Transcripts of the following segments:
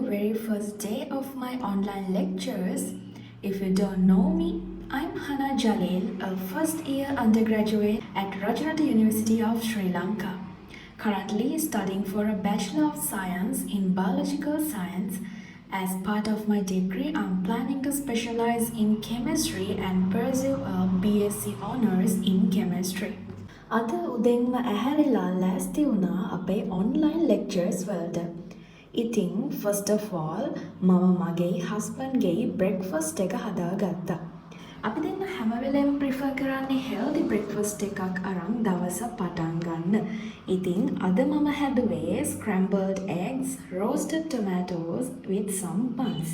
very first day of my online lectures. If you don't know me, I'm Hana Jalil, a first year undergraduate at Rajarata University of Sri Lanka. Currently studying for a Bachelor of Science in Biological Science. As part of my degree, I'm planning to specialize in chemistry and pursue a BSc honors in chemistry. අද උදෙන්ම ඇහැරිලා ලෑස්ති වුණා අපේ online lectures වලට. ඉතින් first of all මම මගේ husbandගේ breakfast එක හදාගත්තා. අපි දෙන්න හැම වෙලේම prefer කරන්නේ healthy breakfast එකක් අරන් දවස පටන් ගන්න. ඉතින් අද මම හැදුවේ scrambled eggs, roasted tomatoes with some buns.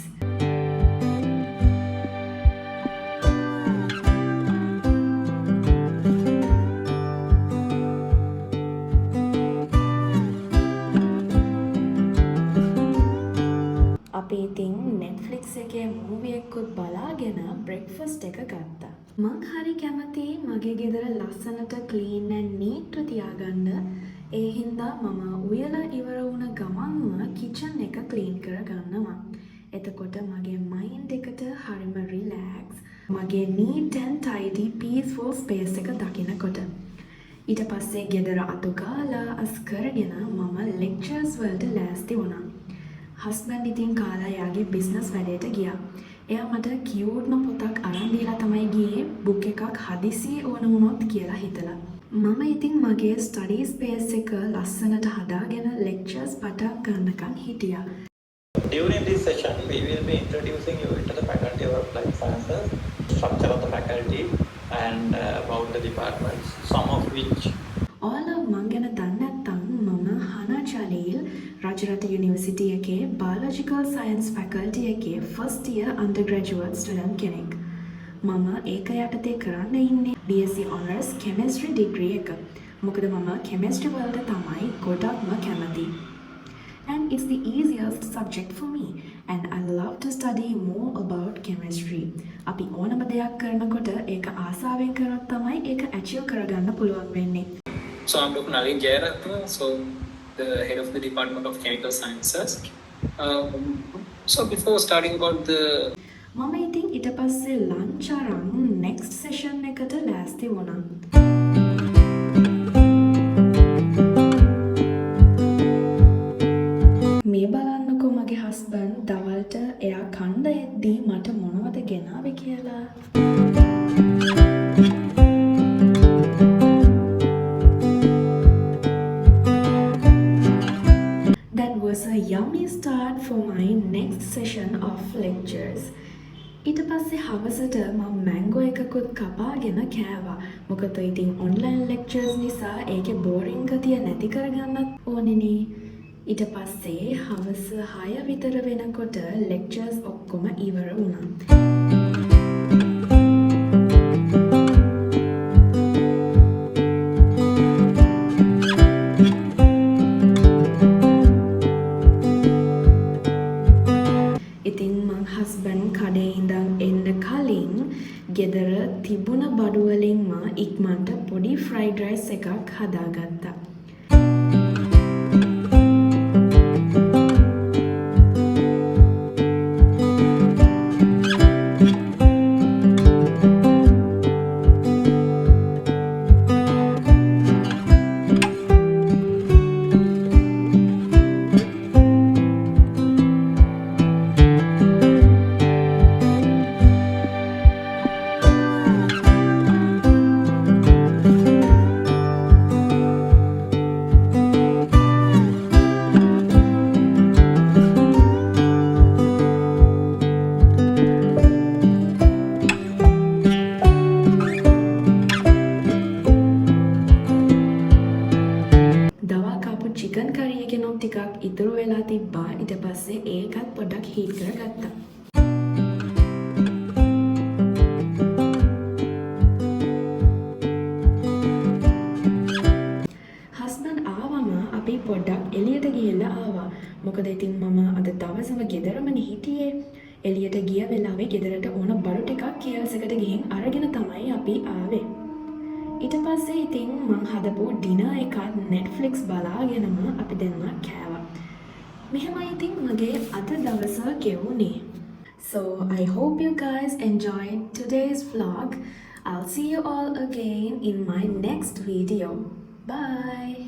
අපි ඉතින් Netflix එකේ මූවී එකකුත් බලාගෙන බ්‍රෙක්ෆාස්ට් එක ගත්තා. මං හරි කැමති මගේ ගෙදර ලස්සනට ක්ලීන් ඇන්ඩ් නීට් තියාගන්න. ඒ හින්දා මම උයලා ඉවර වුණ ගමන්ම කිචන් එක ක්ලීන් කරගන්නවා. එතකොට මගේ මයින්ඩ් එකට හරිම රිලැක්ස්. මගේ නීට් ඇන්ඩ් ටයිඩි පීස්ෆුල් ස්පේස් එක දකිනකොට. ඊට පස්සේ ගෙදර අතු ගාලා අස් කරගෙන මම ලෙක්චර්ස් වලට ලෑස්ති වුණා. හස්බන්ඩ් ඉතින් කාලා යාගේ බිස්නස් වැඩේට ගියා. එයා මට කියුට්ම පොතක් අරන් දීලා තමයි ගියේ බුක් එකක් හදිසියෙ ඕන වුණොත් කියලා හිතලා. මම ඉතින් මගේ ස්ටඩි ස්පේස් එක ලස්සනට හදාගෙන ලෙක්චර්ස් පටන් ගන්නකන් හිටියා. During this session, we will be introducing you into the Faculty of Applied Sciences, structure of the faculty, and about the departments, some of which. ඔයාලා මං ගැන දන්නේ නැත්නම් මම හනා ජලීල් රජරට යුනිවර්සිටි එකේ Biological Science Faculty එකේ first year undergraduate student කෙනෙක්. මම ඒක යටතේ කරන්න ඉන්නේ BSc Honours Chemistry degree එක. මොකද මම chemistry වලට තමයි ගොඩක්ම කැමති. And it's the easiest subject for me and I love to study more about chemistry. අපි ඕනම දෙයක් කරනකොට ඒක ආසාවෙන් කරොත් තමයි ඒක achieve කරගන්න පුළුවන් වෙන්නේ. So I'm Dr. Nalin Jayaratna, so the head of the Department of Chemical Sciences. So before starting about the මම ඉතින් ඊට පස්සේ lunch අරන් next session එකට ලෑස්ති වුණා. මේ බලන්නකෝ මගේ husband දවල්ට එයා කණ්ඩ එද්දී මට මොනවද ගෙනාවේ කියලා. Was a yummy start for my next session of lectures. ඊට පස්සේ හවසට මම මැංගෝ එකකුත් කපාගෙන කෑවා. මොකද ඉතින් online lectures නිසා ඒකේ boring ගතිය නැති කරගන්නත් ඕනේනේ. ඊට පස්සේ හවස 6 විතර වෙනකොට lectures ඔක්කොම ඉවර වුණා. හස්බන්ඩ් කඩේ ඉඳන් එන්න කලින් ගෙදර තිබුණ බඩු වලින්ම ඉක්මනට පොඩි ෆ්‍රයිඩ් රයිස් එකක් හදාගත්තා. චිකන් කරි එකෙනුත් ටිකක් ඉතුරු වෙලා තිබ්බා. ඊට පස්සේ ඒකත් පොඩ්ඩක් හීට් කරගත්තා. හස්බන්ඩ් ආවම අපි පොඩ්ඩක් එළියට ගිහලා ආවා. මොකද ඉතින් මම අද දවසම ගෙදරමනේ හිටියේ. එළියට ගිය වෙලාවේ ගෙදරට ඕන බඩු ටිකක් KFC එකට ගිහින් අරගෙන තමයි අපි ආවේ. ඊට පස්සේ ඉතින් මං හදපු ඩිනර් එකත් Netflix බලාගෙනම අපි දෙන්න කෑවා. මෙහෙමයි ඉතින් මගේ අද දවස ගෙවුනේ. So I hope you guys enjoyed today's vlog. I'll see you all again in my next video. Bye.